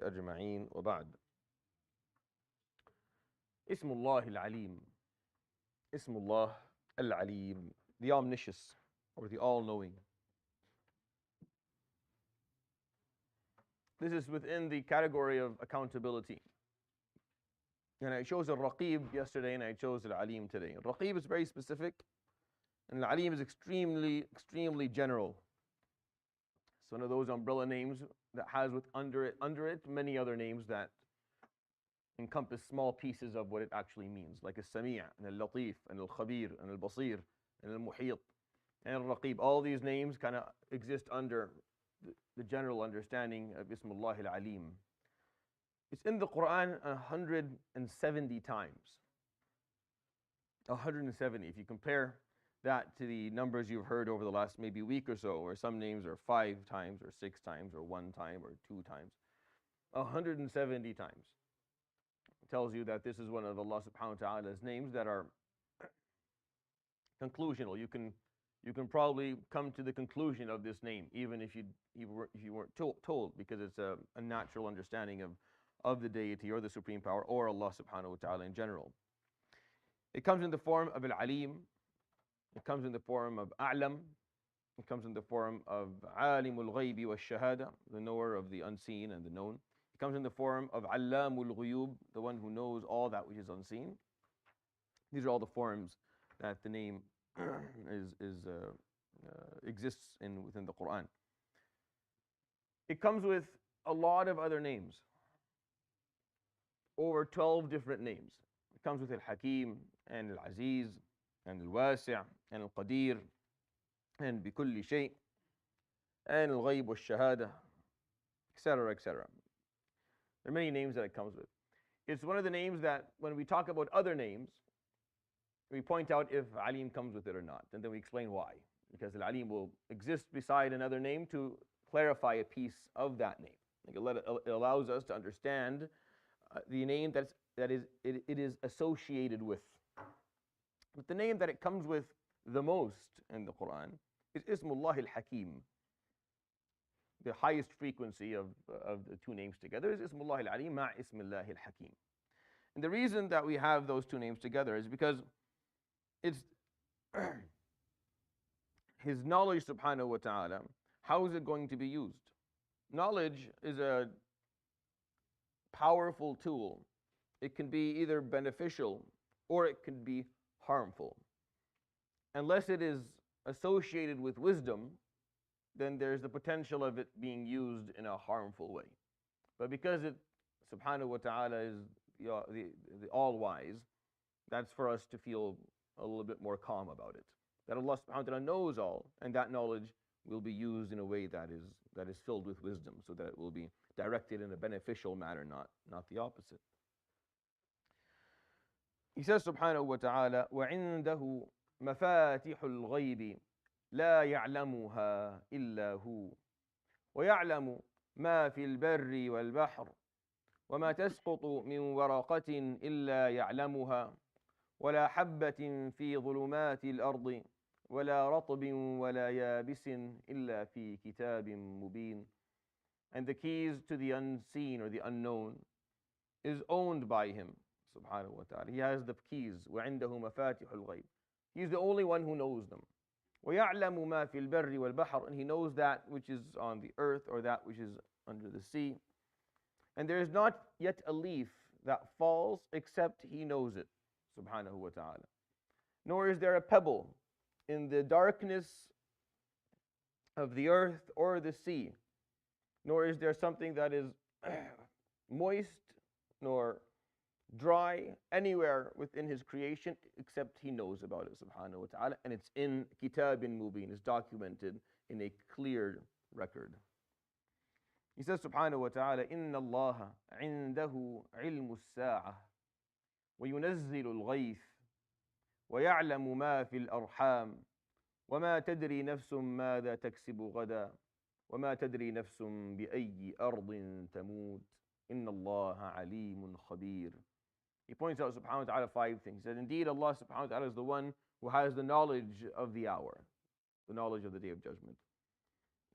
أجمعين وبعد اسم الله العليم اسم الله العليم, the omniscious or the all-knowing. This is within the category of accountability. And I chose Al-Raqib yesterday and I chose Al-Aleem today. Al-Raqib is very specific and Al-Aleem is extremely general. It's one of those umbrella names that has under it many other names that encompass small pieces of what it actually means, like Al-Sami' and Al-Latif and Al-Khabir and Al-Basir and Al-Muhit and Al-Raqib. All these names kind of exist under the general understanding of Ismullah Al-Aleem. It's in the Quran 170 times. 170. If you compare that to the numbers you've heard over the last maybe week or so, where some names are 5 times or 6 times or 1 time or 2 times. 170 times. It tells you that this is one of Allah subhanahu wa ta'ala's names that are conclusional. You can probably come to the conclusion of this name, even if you weren't told, because it's a natural understanding of the deity or the supreme power or Allah subhanahu wa ta'ala in general. It comes in the form of Al-Aleem. It comes in the form of A'lam. It comes in the form of Alimul Ghaybi wa Shahada, the knower of the unseen and the known. It comes in the form of Allamul Ghuyub, the one who knows all that which is unseen. These are all the forms that the name exists within the Quran. It comes with a lot of other names, over 12 different names. It comes with Al-Hakim and Al-Aziz and Al-Wasi' and Al-Qadir and Bikulli Shay and Al-Ghayb wa-Shahada, etc., etc. There are many names that it comes with. It's one of the names that when we talk about other names, we point out if Aleem comes with it or not, and then we explain why. Because Al-Aleem will exist beside another name to clarify a piece of that name. Like it allows us to understand the name that it is associated with. But the name that it comes with the most in the Quran is Ismullah al-Hakim. The highest frequency of the two names together is Ismullah al-Aleem ma Ismullah al-Hakim. And the reason that we have those two names together is because it's His knowledge subhanahu wa ta'ala. How is it going to be used? Knowledge is a powerful tool. It can be either beneficial or it can be harmful. Unless it is associated with wisdom, then there's the potential of it being used in a harmful way. But because it, subhanahu wa ta'ala, is the all-wise, that's for us to feel a little bit more calm about it. That Allah subhanahu wa ta'ala knows all, and that knowledge will be used in a way that is filled with wisdom, so that it will be directed in a beneficial manner, not the opposite. He says subhanahu wa ta'ala, وَعِنْدَهُ مَفَاتِحُ الْغَيْبِ لَا يَعْلَمُهَا إِلَّا هُوَ وَيَعْلَمُ مَا فِي الْبَرِّ وَالْبَحْرِ وَمَا تَسْقُطُ مِنْ وَرَقَةٍ إِلَّا يَعْلَمُهَا وَلَا حَبَّةٍ فِي ظُلُمَاتِ الْأَرْضِ وَلَا رَطْبٍ وَلَا يَابِسٍ إِلَّا فِي كِتَابٍ مُبِينٍ. And the keys to the unseen or the unknown is owned by Him subhanahu wa ta'ala. He has the keys. وَعِنْدَهُ مَفَاتِحُ الْغَيْبِ. He's the only one who knows them. وَيَعْلَمُ مَا فِي الْبَرِّ وَالْبَحْرِ. And He knows that which is on the earth or that which is under the sea. And there is not yet a leaf that falls except He knows it subhanahu wa ta'ala. Nor is there a pebble in the darkness of the earth or the sea. Nor is there something that is moist nor dry anywhere within His creation except He knows about it subhanahu wa ta'ala. And it's in kitabin mubin, it's documented in a clear record. He says subhanahu wa ta'ala, إِنَّ اللَّهَ عِنْدَهُ عِلْمُ السَّاعَةِ وَيُنَزِّلُ الْغَيْثَ وَيَعْلَمُ مَا فِي الْأَرْحَامِ وَمَا تَدْرِي نَفْسٌ مَاذَا تَكْسِبُ غَدًا وَمَا تَدْرِي نَفْسٌ بِأَيِّ أَرْضٍ تَمُوتُ إِنَّ اللَّهَ عَلِيمٌ خَبِيرٌ. He points out subhanahu wa ta'ala 5 things. He said, indeed, Allah subhanahu wa ta'ala is the one who has the knowledge of the hour, the knowledge of the Day of Judgment.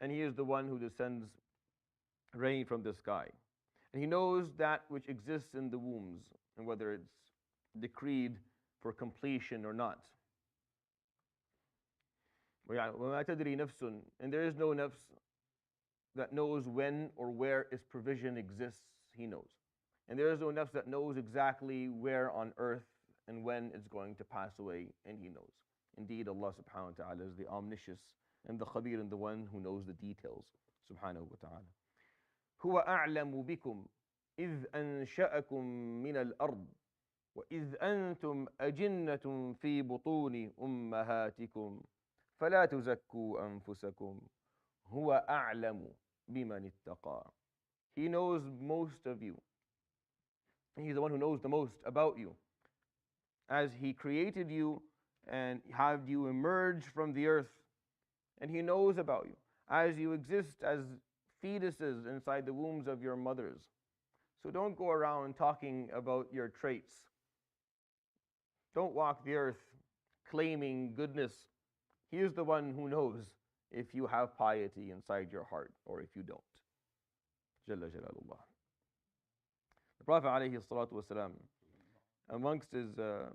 And He is the one who descends rain from the sky. And He knows that which exists in the wombs and whether it's decreed for completion or not. وَمَا تَدْرِي نَفْسٌ, and there is no nafs that knows when or where its provision exists. He knows. And there is no nafs that knows exactly where on earth and when it's going to pass away, and He knows. Indeed, Allah subhanahu wa ta'ala is the omniscient and the khabir, and the one who knows the details, subhanahu wa ta'ala. هُوَ أَعْلَمُ بِكُمْ إِذْ أَنشَأَكُم مِّنَ الْأَرْضِ وَإِذْ أَنْتُمْ أَجِنَّةٌ فِي بُطُونِ أُمَّهَاتِكُمْ فَلَا تُزَكُّوا أَنفُسَكُمْ هُوَ أَعْلَمُ بِمَنِ اتَّقَى. He knows most of you. He's the one who knows the most about you. As He created you and had you emerge from the earth, and He knows about you as you exist as fetuses inside the wombs of your mothers. So don't go around talking about your traits. Don't walk the earth claiming goodness. He is the one who knows if you have piety inside your heart or if you don't. Jalla Jalalullah. The Prophet alayhi salatu wasalam, amongst the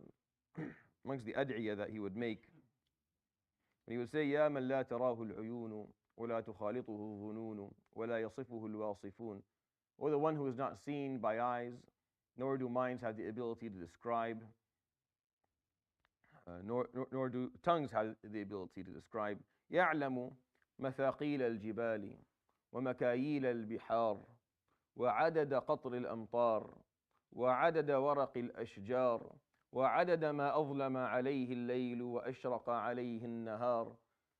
ad'iyah that he would make, he would say, يَا مَنْ لَا تَرَاهُ الْعُيُونُ وَلَا تُخَالِطُهُ الظُّنُونُ وَلَا يَصِفُهُ الْوَاصِفُونَ. Or the one who is not seen by eyes, nor do minds have the ability to describe, nor do tongues have the ability to describe. يَعْلَمُ مَثَاقِيلَ الْجِبَالِ وَمَكَايِيلَ الْبِحَارِ وَعَدَدَ قَطْرِ الْأَمْطَارِ وَعَدَدَ وَرَقِ الْأَشْجَارِ وعدد ما أظلم عليه الليل وأشرق عليه النهار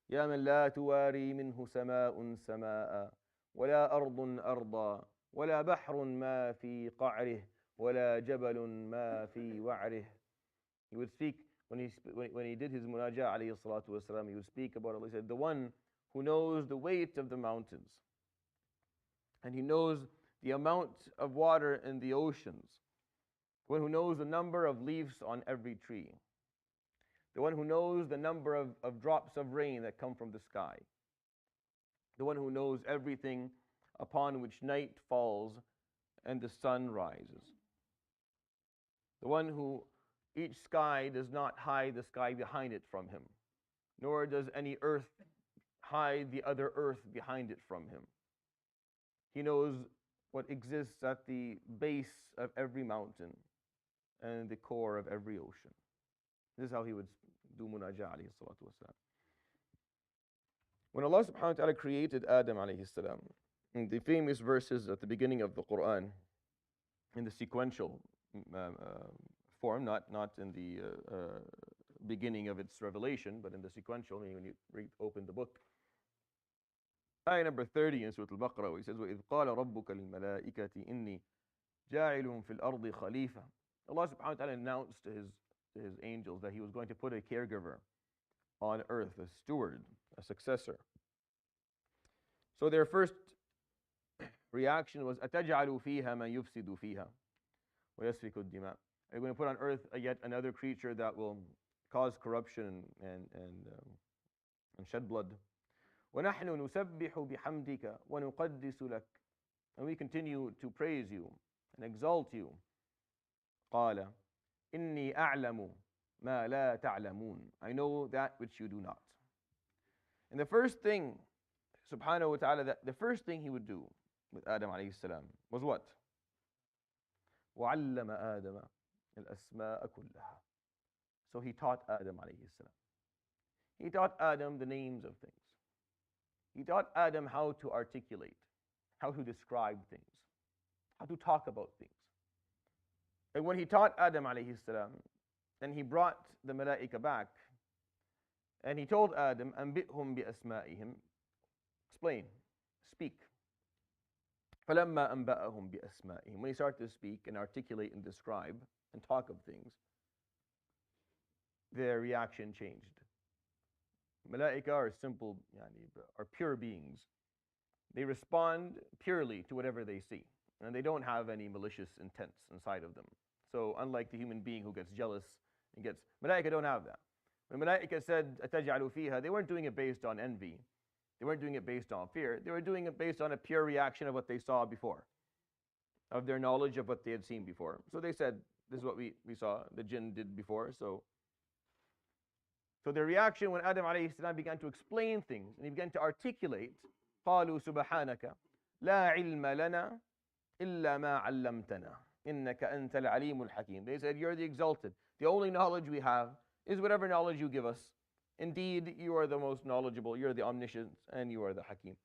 يا من لا تواري منه سماء سماء ولا أرض أرضا ولا بحر ما في قعره ولا جبل ما في وعره. He would speak, when he did his munajah alayhi salatu wasalam, he would speak about Allah. He said, the one who knows the weight of the mountains, and He knows the amount of water in the oceans, the one who knows the number of leaves on every tree, the one who knows the number of drops of rain that come from the sky, the one who knows everything upon which night falls and the sun rises, the one who each sky does not hide the sky behind it from Him, nor does any earth hide the other earth behind it from Him. He knows what exists at the base of every mountain and the core of every ocean. This is how he would do munajah alayhi salatu wasalam. When Allah subhanahu wa ta'ala created Adam alayhi salam, in the famous verses at the beginning of the Quran, in the sequential form, not in the beginning of its revelation, but in the sequential, when you open the book. Ayah number 30 in Surah Al-Baqarah, where He says, وَإِذْ قَالَ رَبُّكَ لِلْمَلَائِكَةِ إِنِّي جَاعِلٌ فِي الْأَرْضِ خَلِيفَةً. Allah subhanahu wa ta'ala announced to his angels that He was going to put a caregiver on earth, a steward, a successor. So their first reaction was, أَتَجْعَلُ فِيهَا مَنْ يُفْسِدُ فِيهَا وَيَسْفِكُ الدِّمَاء. Are you going to put on earth yet another creature that will cause corruption and shed blood? وَنَحْنُ نُسَبِّحُ بِحَمْدِكَ وَنُقَدِّسُ لَكَ. And we continue to praise You and exalt You. قَالَ إِنِّي أَعْلَمُ مَا لَا تَعْلَمُونَ. I know that which you do not. And the first thing, subhanahu wa ta'ala, the first thing He would do with Adam alayhi salam was what? وَعَلَّمَ آدَمَ الْأَسْمَاءَ كُلَّهَا. So He taught Adam alayhi salam. He taught Adam the names of things. He taught Adam how to articulate, how to describe things, how to talk about things. And when He taught Adam alayhi salam, then He brought the malaika back, and He told Adam, أَنْبِئْهُمْ بِأَسْمَائِهِمْ. Explain, speak. فَلَمَّا أَنْبَأَهُمْ بِأَسْمَائِهِمْ. When He started to speak and articulate and describe and talk of things, their reaction changed. Malaika are simple, are pure beings. They respond purely to whatever they see, and they don't have any malicious intents inside of them. So unlike the human being who gets jealous and gets, Malaika don't have that. When Malaika said, أَتَجْعَلُ فِيهَا, they weren't doing it based on envy. They weren't doing it based on fear. They were doing it based on a pure reaction of what they saw before. of their knowledge of what they had seen before. So they said, this is what we saw, the jinn did before. So their reaction when Adam alayhi salam began to explain things and he began to articulate, قالوا سبحانك لا علم لنا إلا ما علمتنا إنك أنت العليم الحكيم. They said, you're the exalted. The only knowledge we have is whatever knowledge you give us. Indeed, you are the most knowledgeable, you're the omniscient, and you are the hakim.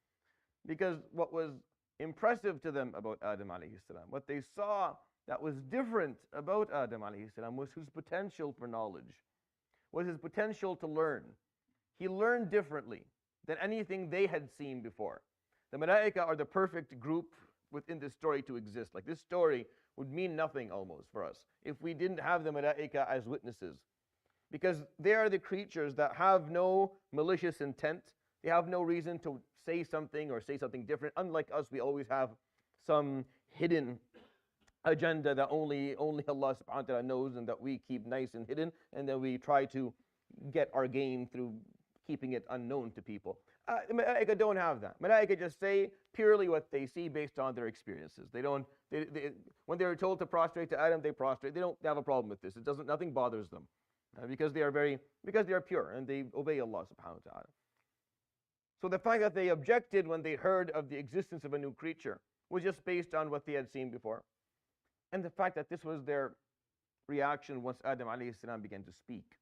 Because what was impressive to them about Adam alayhi salam, what they saw that was different about Adam alayhi salam, was his potential for knowledge, was his potential to learn. He learned differently than anything they had seen before. The Malaika are the perfect group within this story to exist. Like, this story would mean nothing almost for us if we didn't have the Malaika as witnesses. Because they are the creatures that have no malicious intent. They have no reason to say something or say something different. Unlike us, we always have some hidden agenda that only Allah subhanahu wa ta'ala knows, and that we keep nice and hidden, and then we try to get our gain through keeping it unknown to people. Malaika don't have that. Malaika just say purely what they see based on their experiences. When they're told to prostrate to Adam, they prostrate. They don't have a problem with this. Nothing bothers them because they are pure and they obey Allah subhanahu wa ta'ala. So the fact that they objected when they heard of the existence of a new creature was just based on what they had seen before. And the fact that this was their reaction once Adam alayhi salam began to speak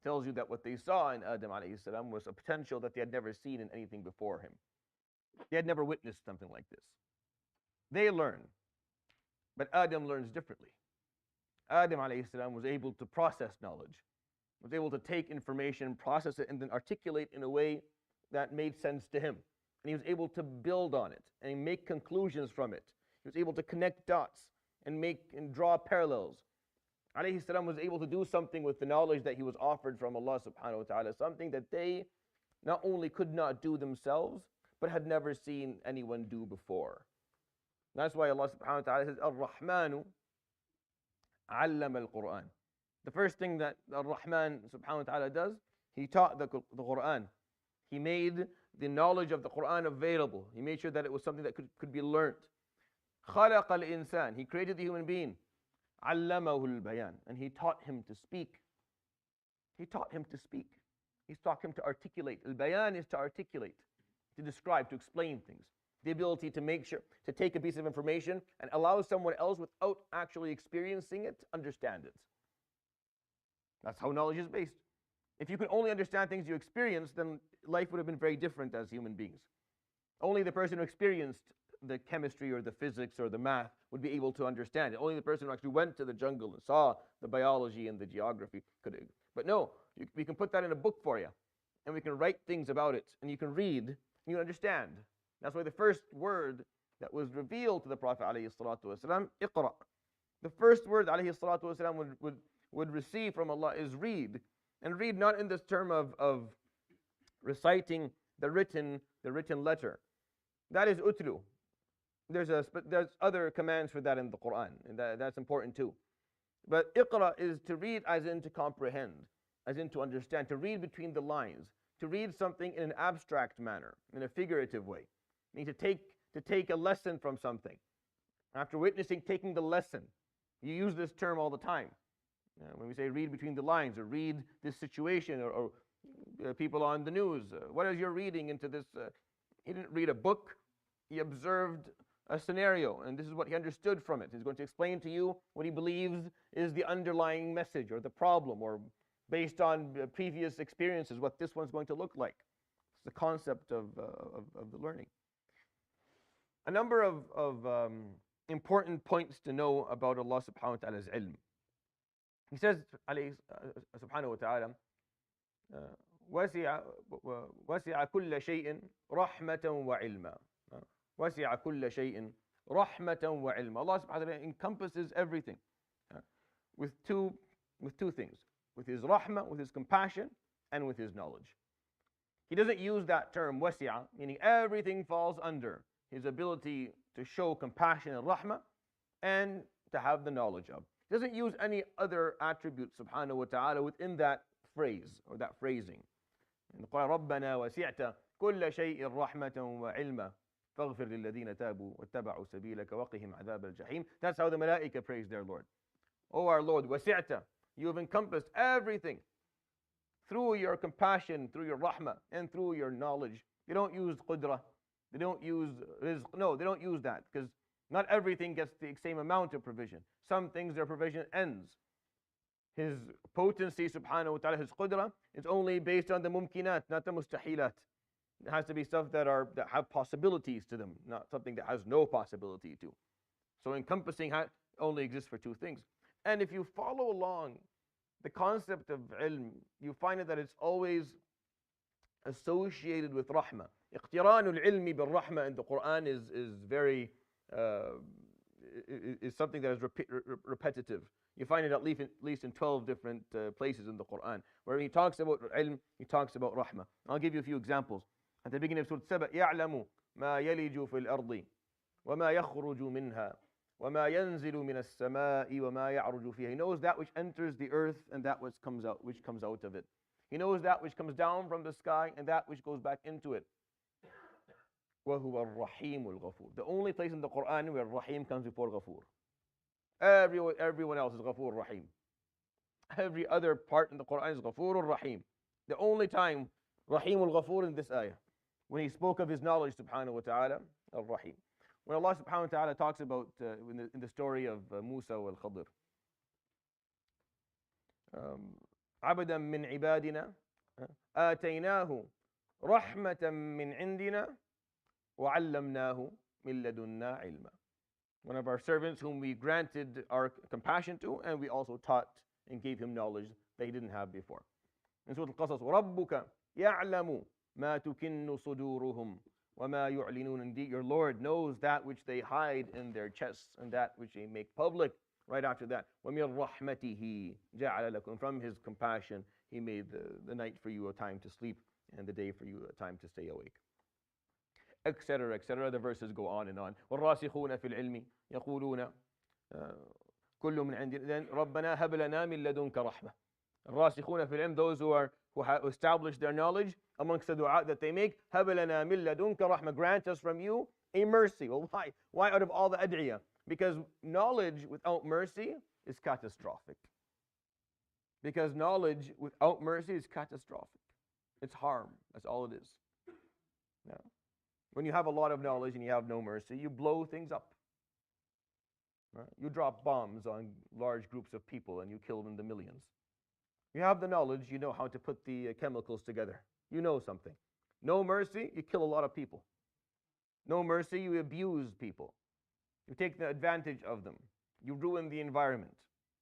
tells you that what they saw in Adam alayhi salam was a potential that they had never seen in anything before him. They had never witnessed something like this. They learn, but Adam learns differently. Adam alayhi salam was able to process knowledge, was able to take information, process it, and then articulate in a way that made sense to him. And he was able to build on it and make conclusions from it. He was able to connect dots and draw parallels. Alayhi salam was able to do something with the knowledge that he was offered from Allah subhanahu wa ta'ala, something that they not only could not do themselves, but had never seen anyone do before. That's why Allah subhanahu wa ta'ala says, Ar-Rahmanu allama al-Quran. The first thing that Ar-Rahman subhanahu wa ta'ala does, he taught the Quran. He made the knowledge of the Quran available. He made sure that it was something that could be learnt. خَلَقَ الْإِنسان. He created the human being. عَلَّمَهُ الْبَيَانِ. And he taught him to speak. He taught him to speak. He taught him to articulate. Al-Bayan is to articulate, to describe, to explain things. The ability to make sure, to take a piece of information and allow someone else without actually experiencing it to understand it. That's how knowledge is based. If you could only understand things you experienced, then life would have been very different as human beings. Only the person who experienced the chemistry or the physics or the math would be able to understand it. Only the person who actually went to the jungle and saw the biology and the geography could. But no, we can put that in a book for you, and we can write things about it, and you can read, and you can understand. That's why the first word that was revealed to the Prophet ﷺ, Iqra. The first word ﷺ would receive from Allah is read. And read not in this term of reciting the written letter. That is utlu. There's other commands for that in the Quran, and that's important too. But iqra is to read as in to comprehend, as in to understand, to read between the lines, to read something in an abstract manner, in a figurative way. I mean, to take a lesson from something. After witnessing, taking the lesson. You use this term all the time. When we say read between the lines, or read this situation, or people on the news, what is your reading into this? He didn't read a book, he observed a scenario, and this is what he understood from it. He's going to explain to you what he believes is the underlying message, or the problem, or based on previous experiences, what this one's going to look like. It's the concept of the learning. A number of important points to know about Allah subhanahu wa ta'ala's ilm. He says, subhanahu wa ta'ala, وَسِعَ كُلَّ شَيْءٍ رَحْمَةً وَعِلْمًا. وَسِعَ كُلَّ شَيْءٍ رَحْمَةً وَعِلْمًا. Allah subhanahu wa ta'ala encompasses everything with two things, with His rahmah, with His compassion, and with His knowledge. He doesn't use that term, wasi'a, meaning everything falls under His ability to show compassion and rahmah, and to have the knowledge of. He doesn't use any other attribute, subhanahu wa ta'ala, within that phrase or that phrasing. In the Quran, رَبَّنَا وَسِعْتَ كُلَّ شَيْءٍ رَحْمَةً وَعِلْمًا فاغفر للذين تابوا واتبعوا سبيلك وقهم عذاب الجحيم. That's how the malaika praise their Lord. Oh our Lord, وسعت, you have encompassed everything through your compassion, through your rahmah, and through your knowledge. They don't use qudra, they don't use rizq. No, they don't use that, because not everything gets the same amount of provision. Some things their provision ends. His potency, subhanahu wa ta'ala, his qudra, is only based on the mumkinat, not the mustahilat. It has to be stuff that have possibilities to them, not something that has no possibility to. So encompassing only exists for two things. And if you follow along the concept of ilm, you find that it's always associated with rahmah. Iqtiranul ilmi bil rahmah in the Quran is very is something that is repetitive. You find it at least in 12 different places in the Quran. Where he talks about ilm, he talks about rahmah. I'll give you a few examples. At the beginning of Surah Saba, يَعْلَمُ مَا يَلِجُ فِي الْأَرْضِ وَمَا يَخْرُجُ مِنْهَا وَمَا يَنزِلُ مِنَ السَّمَاءِ وَمَا يَعْرُجُ فِيهَا. He knows that which enters the earth and that which comes out of it. He knows that which comes down from the sky and that which goes back into it. وَهُوَ الرَّحِيمُ الْغَفُورُ. The only place in the Quran where Rahim comes before Ghafur. Everyone else is Ghafur Rahim. Every other part in the Quran is Ghafur Rahim. The only time Rahim al-Ghafur in this ayah, when he spoke of his knowledge, subhanahu wa ta'ala, al-Rahim. When Allah subhanahu wa ta'ala talks about, in the story of Musa wal-Khadir, عبدا من عبادنا آتيناه رحمة من عندنا وعلمناه من لدنا علما. One of our servants whom we granted our compassion to, and we also taught and gave him knowledge that he didn't have before. In Surah Al-Qasas, رَبُّكَ يَعْلَمُ مَا تُكِنُّ صُدُورُهُمْ وَمَا يُعْلِنُونَ. Indeed, your Lord knows that which they hide in their chests and that which they make public. Right after that, وَمِنْ رَحْمَتِهِ جَعَلَ لَكُمْ. From his compassion, he made the night for you a time to sleep and the day for you a time to stay awake. Etc., etc. The verses go on and on. وَالرَّاسِخُونَ فِي الْعِلْمِ يَقُولُونَ كُلُّ مِنْ عِنْدِ رَبَّنَا هَبْ لَنَا مِنْ لَدُنْكَ رَحْمَةً. الرَّاسِخُونَ فِي الْعِلْمِ, those who have established their knowledge, amongst the dua that they make, هَبْ لَنَا مِنْ لَدُنْكَ رَحْمَةً. Grant us from you a mercy. Well, why? Why out of all the ad'iyah? Because knowledge without mercy is catastrophic. Because knowledge without mercy is catastrophic. It's harm. That's all it is. Now, when you have a lot of knowledge and you have no mercy, you blow things up. Right? You drop bombs on large groups of people and you kill them in the millions. You have the knowledge, you know how to put the chemicals together. You know something. No mercy, you kill a lot of people. No mercy, you abuse people. You take the advantage of them. You ruin the environment.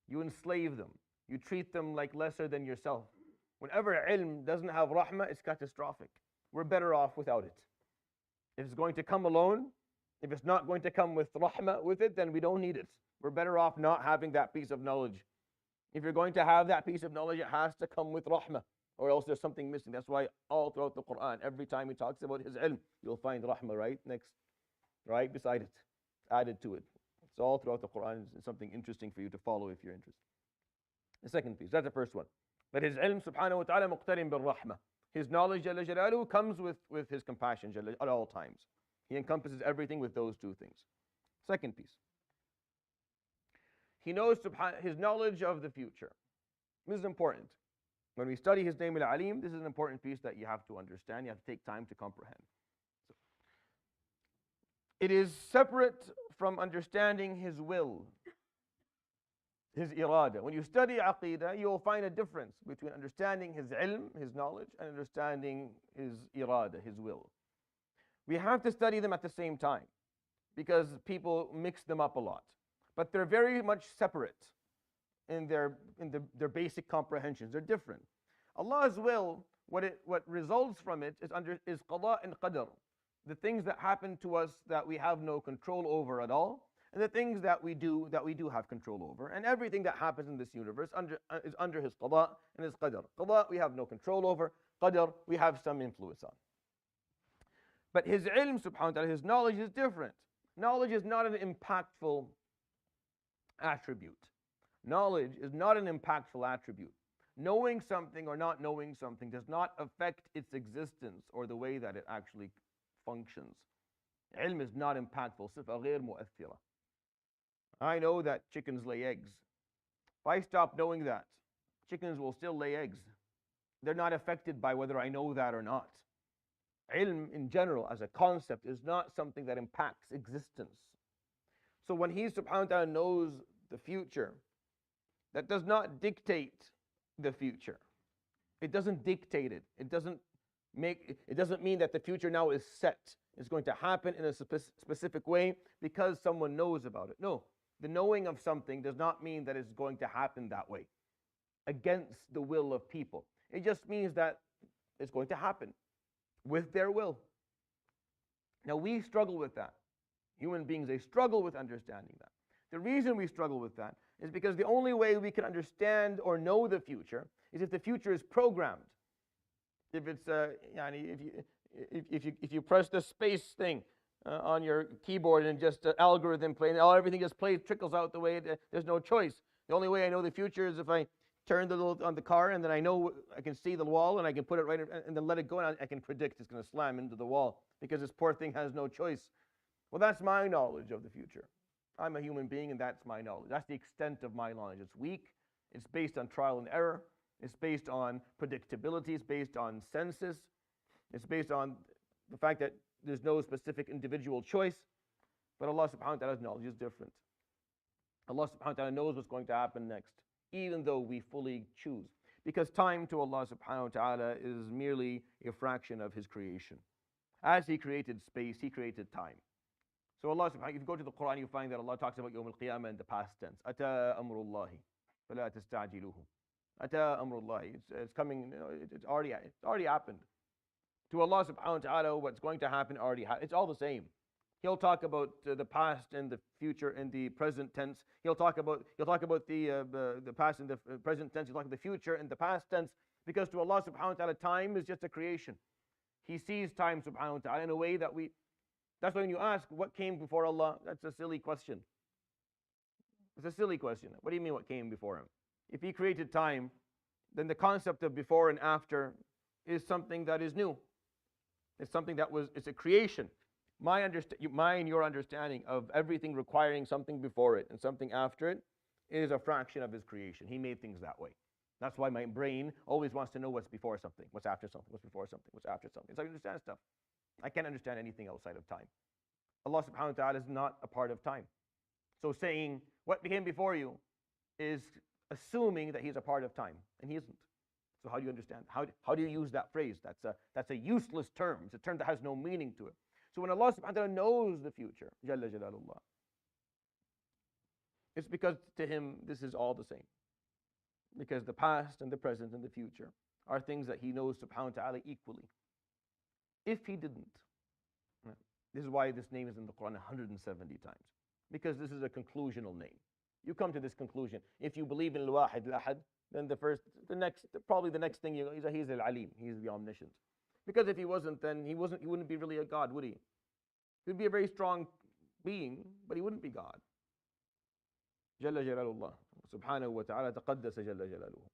You enslave them. You treat them like lesser than yourself. Whenever ilm doesn't have rahmah, it's catastrophic. We're better off without it. If it's going to come alone, if it's not going to come with rahmah with it, then we don't need it. We're better off not having that piece of knowledge. If you're going to have that piece of knowledge, it has to come with rahmah, or else there's something missing. That's why all throughout the Quran, every time he talks about his ilm, you'll find rahmah right beside it, added to it. It's all throughout the Quran. It's something interesting for you to follow if you're interested. The second piece, that's the first one. That his ilm, subhanahu wa ta'ala, muqtarin bil rahmah. His knowledge, Jalla Jalaluhu, comes with his compassion at all times. He encompasses everything with those two things. Second piece. He knows his knowledge of the future. This is important. When we study his name Al-Aleem, this is an important piece that you have to understand. You have to take time to comprehend. So, it is separate from understanding his will, his irada. When you study Aqidah, you will find a difference between understanding his ilm, his knowledge, and understanding his irada, his will. We have to study them at the same time because people mix them up a lot. But they're very much separate in their basic comprehensions. They're different. Allah's will, what results from it is qada and qadr. The things that happen to us that we have no control over at all, and the things that we do have control over. And everything that happens in this universe is under his qada and his qadr. Qada we have no control over. Qadr we have some influence on. But his ilm, subhanahu wa ta'ala, his knowledge is different. Knowledge is not an impactful attribute. Knowledge is not an impactful attribute. Knowing something or not knowing something does not affect its existence or the way that it actually functions. Ilm is not impactful. صفة غير مؤثرة. I know that chickens lay eggs. If I stop knowing that, chickens will still lay eggs. They're not affected by whether I know that or not. Ilm in general as a concept is not something that impacts existence. So when he subhanahu wa ta'ala knows the future, that does not dictate the future. It doesn't dictate it. It doesn't mean that the future now is set. It's going to happen in a specific way because someone knows about it. No, the knowing of something does not mean that it's going to happen that way against the will of people. It just means that it's going to happen with their will. Now we struggle with that. Human beings, they struggle with understanding that. The reason we struggle with that is because the only way we can understand or know the future is if the future is programmed. If it's if you press the space thing on your keyboard and just algorithm play, and everything just plays, trickles out the way there's no choice. The only way I know the future is if I turn the little on the car, and then I know I can see the wall, and I can put it right, and then let it go, and I can predict it's going to slam into the wall because this poor thing has no choice. Well, that's my knowledge of the future. I'm a human being, and that's my knowledge. That's the extent of my knowledge. It's weak. It's based on trial and error. It's based on predictability. It's based on census. It's based on the fact that there's no specific individual choice. But Allah subhanahu wa ta'ala's knowledge is different. Allah subhanahu wa ta'ala knows what's going to happen next, even though we fully choose. Because time to Allah subhanahu wa ta'ala is merely a fraction of His creation. As He created space, He created time. So Allah subhanahu wa ta'ala, if you go to the Quran, you find that Allah talks about Yawm al-Qiyamah in the past tense. Ata amrullahi, fala tastajiluhu. Ata amrullahi. It's coming, it's already happened. To Allah subhanahu wa ta'ala, what's going to happen already happened. It's all the same. He'll talk about the past and the future in the present tense. He'll talk about the past and the present tense. He'll talk about the future in the past tense. Because to Allah subhanahu wa ta'ala, time is just a creation. He sees time subhanahu wa ta'ala in a way that that's why when you ask what came before Allah, that's a silly question. It's a silly question. What do you mean what came before Him? If He created time, then the concept of before and after is something that is new. It's something it's a creation. My and your understanding of everything requiring something before it and something after it is a fraction of His creation. He made things that way. That's why my brain always wants to know what's before something, what's after something, what's before something, what's after something. So I understand stuff. I can't understand anything outside of time. Allah subhanahu wa ta'ala is not a part of time. So saying what came before you is assuming that He's a part of time, and He isn't. So how do you understand? How do you use that phrase? That's a useless term. It's a term that has no meaning to it. So when Allah subhanahu wa ta'ala knows the future, Jalla Jalalullah, it's because to Him this is all the same. Because the past and the present and the future are things that He knows subhanahu wa ta'ala equally. If He didn't, this is why this name is in the Quran 170 times. Because this is a conclusional name. You come to this conclusion. If you believe in Al-Wahid Al-Ahad, then probably the next thing He's Al-Aleem. He's the Omniscient. Because if He wasn't, then He wouldn't be really a God, would He? He'd be a very strong being, but He wouldn't be God. Jalla Jalalullah. Subhanahu wa ta'ala taqaddasa Jalla Jalaluhu.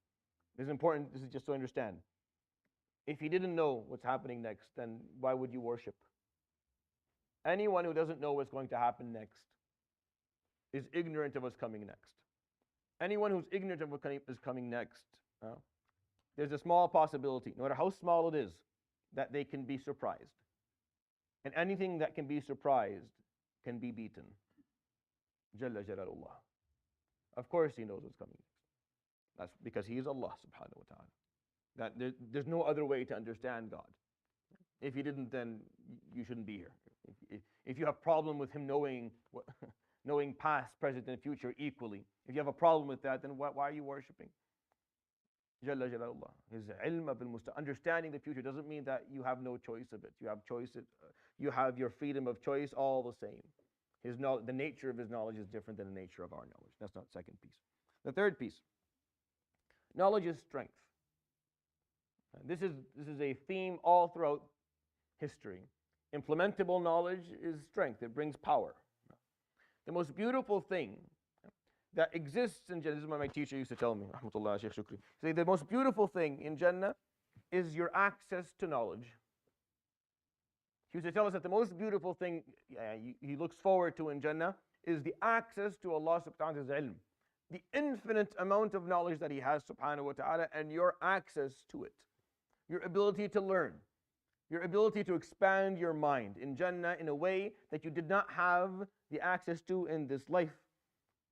This is important, this is just to understand. If He didn't know what's happening next, then why would you worship? Anyone who doesn't know what's going to happen next is ignorant of what's coming next. Anyone who's ignorant of what is coming next, there's a small possibility, no matter how small it is, that they can be surprised. And anything that can be surprised can be beaten. Jalla Jalalullah. Of course He knows what's coming next. That's because He is Allah subhanahu wa ta'ala. That there's no other way to understand God. If He didn't, then you shouldn't be here. If you have a problem with Him knowing past, present, and future equally, if you have a problem with that, then why are you worshipping? Jalla Jalalullah. His ilm of understanding the future doesn't mean that you have no choice of it. You have choice. You have your freedom of choice all the same. The nature of His knowledge is different than the nature of our knowledge. That's not the second piece. The third piece. Knowledge is strength. This is a theme all throughout history. Implementable knowledge is strength. It brings power. The most beautiful thing that exists in Jannah, this is what my teacher used to tell me, Rahmatullah Shaykh Shukri. Say the most beautiful thing in Jannah is your access to knowledge. She used to tell us that the most beautiful thing he looks forward to in Jannah is the access to Allah subhanahu wa ta'ala's ilm. The infinite amount of knowledge that He has subhanahu wa ta'ala and your access to it. Your ability to learn. Your ability to expand your mind in Jannah in a way that you did not have the access to in this life.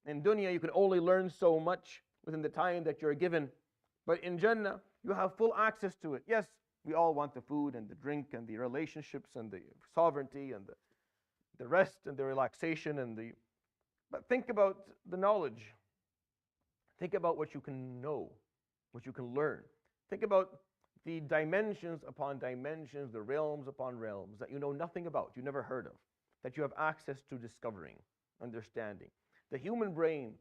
In dunya, you can only learn so much within the time that you're given. But in Jannah, you have full access to it. Yes, we all want the food and the drink and the relationships and the sovereignty and the rest and the relaxation but think about the knowledge. Think about what you can know, what you can learn. Think about the dimensions upon dimensions, the realms upon realms that you know nothing about, you never heard of, that you have access to discovering, understanding. The human brain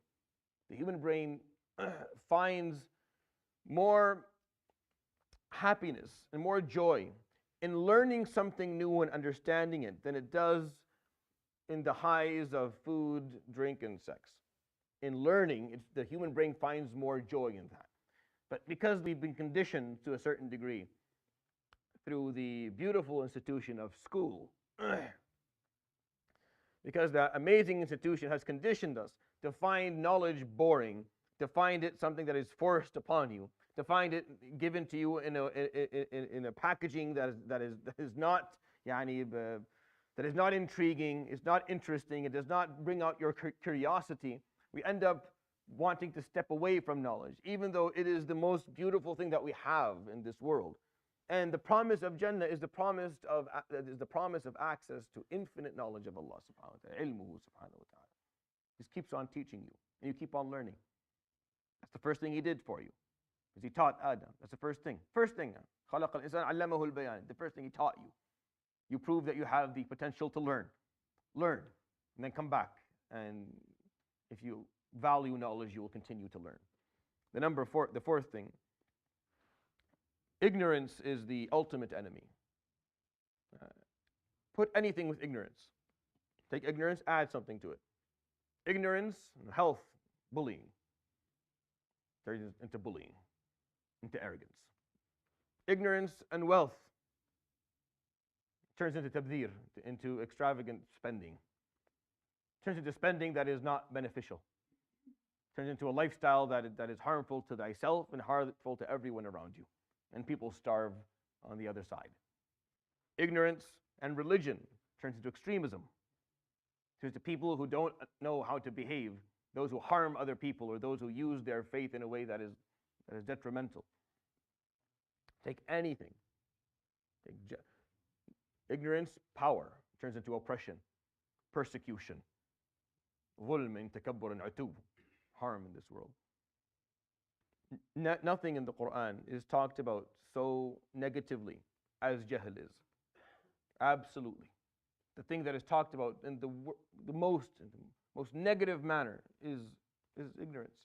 finds more happiness and more joy in learning something new and understanding it than it does in the highs of food, drink, and sex. In learning, the human brain finds more joy in that. But because we've been conditioned to a certain degree through the beautiful institution of school, because that amazing institution has conditioned us to find knowledge boring, to find it something that is forced upon you, to find it given to you in a packaging that is not that is not intriguing, it's not interesting, it does not bring out your curiosity. We end up wanting to step away from knowledge, even though it is the most beautiful thing that we have in this world. And the promise of Jannah is the promise of access to infinite knowledge of Allah subhanahu wa ta'ala, ilmuhu subhanahu wa ta'ala. Just keeps on teaching you, and you keep on learning. That's the first thing He did for you, because He taught Adam. That's the first thing. خَلَقَ الْإِنسَانَ عَلَّمَهُ الْبَيَانِ. The first thing He taught you. You prove that you have the potential to learn. Learn, and then come back. And if you value knowledge, you will continue to learn. The fourth thing, ignorance is the ultimate enemy. Put anything with ignorance. Take ignorance, add something to it. Ignorance, health, bullying. Turns into bullying, into arrogance. Ignorance and wealth turns into tabdhir, into extravagant spending. Turns into spending that is not beneficial. Turns into a lifestyle that is harmful to thyself and harmful to everyone around you. And people starve on the other side. Ignorance and religion turns into extremism. Turns to people who don't know how to behave, those who harm other people, or those who use their faith in a way that is detrimental. Take anything. Ignorance, power, turns into oppression, persecution, ظلم, تكبر, and عتوب, harm in this world. Nothing in the Quran is talked about so negatively as jahl is. Absolutely. The thing that is talked about in the most negative manner is ignorance,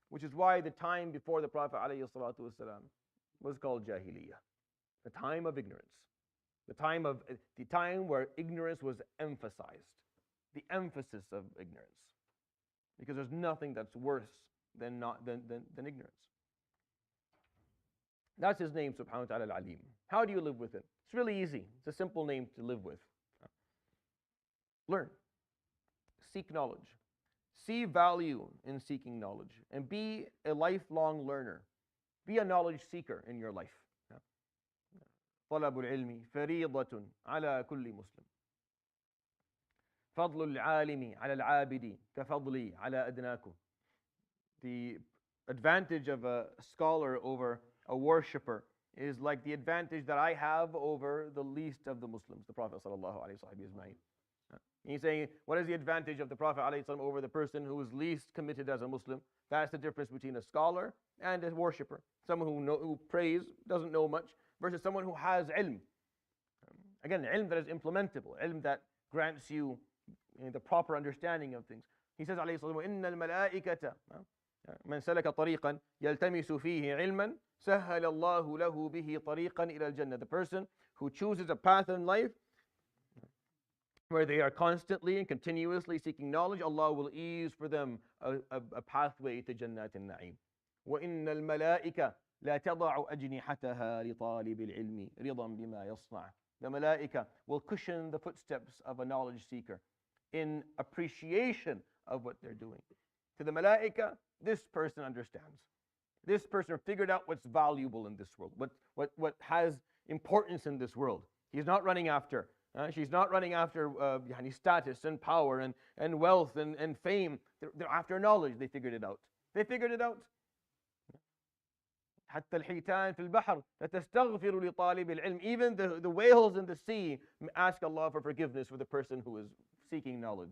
which is why the time before the Prophet ﷺ was called Jahiliyyah, the time of ignorance, the time where ignorance was emphasized, the emphasis of ignorance, because there's nothing that's worse than ignorance. That's His name, subhanahu wa ta'ala, Al-Aleem. How do you live with it? It's really easy. It's a simple name to live with. Learn. Seek knowledge. See value in seeking knowledge. And be a lifelong learner. Be a knowledge seeker in your life. طلب العلم فريضة على كل مسلم. فضل العالم على العابد كفضلي على أدناكم. The advantage of a scholar over a worshipper is like the advantage that I have over the least of the Muslims, the Prophet sallallahu alaihi wasallam. He's saying, what is the advantage of the Prophet ﷺ over the person who is least committed as a Muslim? That's the difference between a scholar and a worshipper. Someone who prays, doesn't know much, versus someone who has ilm. Again, ilm that is implementable, ilm that grants you the proper understanding of things. He says, عليه الصلاة والسلام, إن الملائكة من سلك طريقا يلتمس فيه علما سهل الله له به طريقا إلى الجنة. The person who chooses a path in life where they are constantly and continuously seeking knowledge, Allah will ease for them a pathway to Jannat al-Na'im. وَإِنَّ الْمَلَائِكَةَ لَا تَضَعُ أَجْنِحَتَهَا لِطَالِبِ الْعِلْمِ رِضًا بِمَا يَصْنَعُ. The malaika will cushion the footsteps of a knowledge seeker in appreciation of what they're doing. To the malaika, this person understands. This person figured out what's valuable in this world, what has importance in this world. He's not running after, she's not running after status and power and wealth and fame. They're after knowledge. They figured it out. They figured it out. حتى الحيتان في البحر لتستغفر لطالب العلم. Even the whales in the sea ask Allah for forgiveness for the person who is seeking knowledge.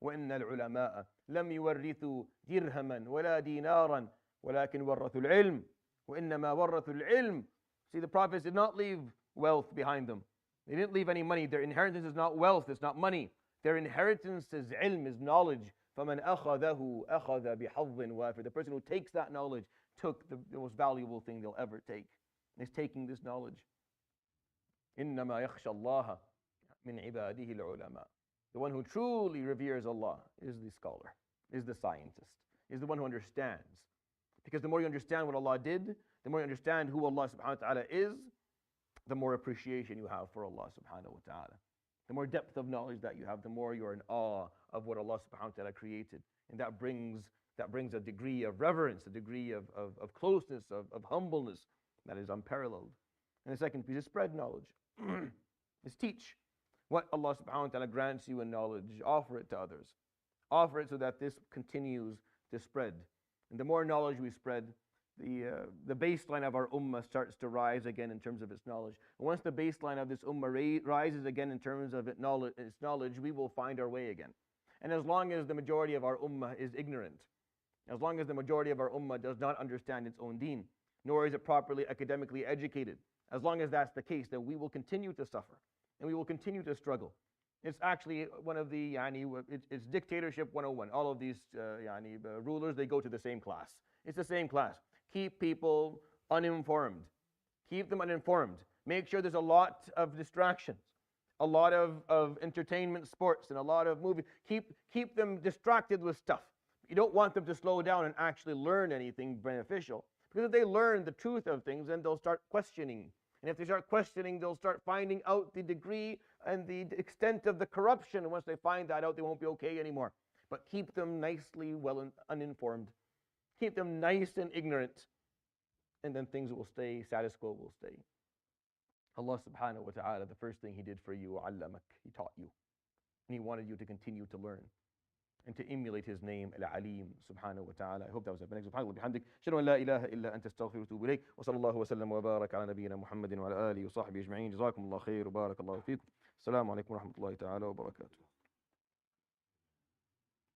وإن العلماء لم يورثوا درهما ولا دينارا ولكن ورثوا العلم وإنما ورثوا العلم. See, the prophets did not leave wealth behind them. They didn't leave any money. Their inheritance is not wealth, it's not money. Their inheritance is ilm, is knowledge. فَمَنْ أَخَذَهُ أَخَذَ بِحَظٍ وَافِرٍ. The person who takes that knowledge took the most valuable thing they'll ever take. Is taking this knowledge. إِنَّمَا يَخْشَى اللَّهَ مِنْ عِبَادِهِ الْعُلَمَاء. The one who truly reveres Allah is the scholar, is the scientist, is the one who understands. Because the more you understand what Allah did, the more you understand who Allah subhanahu wa ta'ala is, the more appreciation you have for Allah subhanahu wa ta'ala. The more depth of knowledge that you have, the more you're in awe of what Allah subhanahu wa ta'ala created. And that brings a degree of reverence, a degree of closeness, of humbleness that is unparalleled. And the second piece is spread knowledge. Is teach what Allah subhanahu wa ta'ala grants you in knowledge. Offer it to others. Offer it so that this continues to spread. And the more knowledge we spread, the baseline of our ummah starts to rise again in terms of its knowledge. And once the baseline of this ummah rises again in terms of its knowledge, we will find our way again. And as long as the majority of our ummah is ignorant, as long as the majority of our ummah does not understand its own deen, nor is it properly academically educated, as long as that's the case, then we will continue to suffer and we will continue to struggle. It's actually one of the, it's dictatorship 101. All of these rulers, they go to the same class. It's the same class. Keep people uninformed. Keep them uninformed. Make sure there's a lot of distractions, a lot of entertainment, sports, and a lot of movies. Keep them distracted with stuff. You don't want them to slow down and actually learn anything beneficial. Because if they learn the truth of things, then they'll start questioning. And if they start questioning, they'll start finding out the degree and the extent of the corruption. And once they find that out, they won't be okay anymore. But keep them nicely uninformed. Keep them nice and ignorant. And then things will stay, status quo will stay. Allah subhanahu wa ta'ala, the first thing He did for you, allamak, He taught you. And He wanted you to continue to learn and to emulate His name, Al-Aleem, subhanahu wa ta'ala. I hope that was it. Subhanahu wa bihamdik. Shadu an la ilaha illa anta astaghfiruka wa atubu ilayk. Wa sallallahu wa sallam wa barak ala nabiyyina Muhammadin wa ala alihi wa sahbihi ajma'in. Jazakumullah khair wa barakallahu feekum. Assalamu alaikum wa rahmatullahi ta'ala wa barakatuh.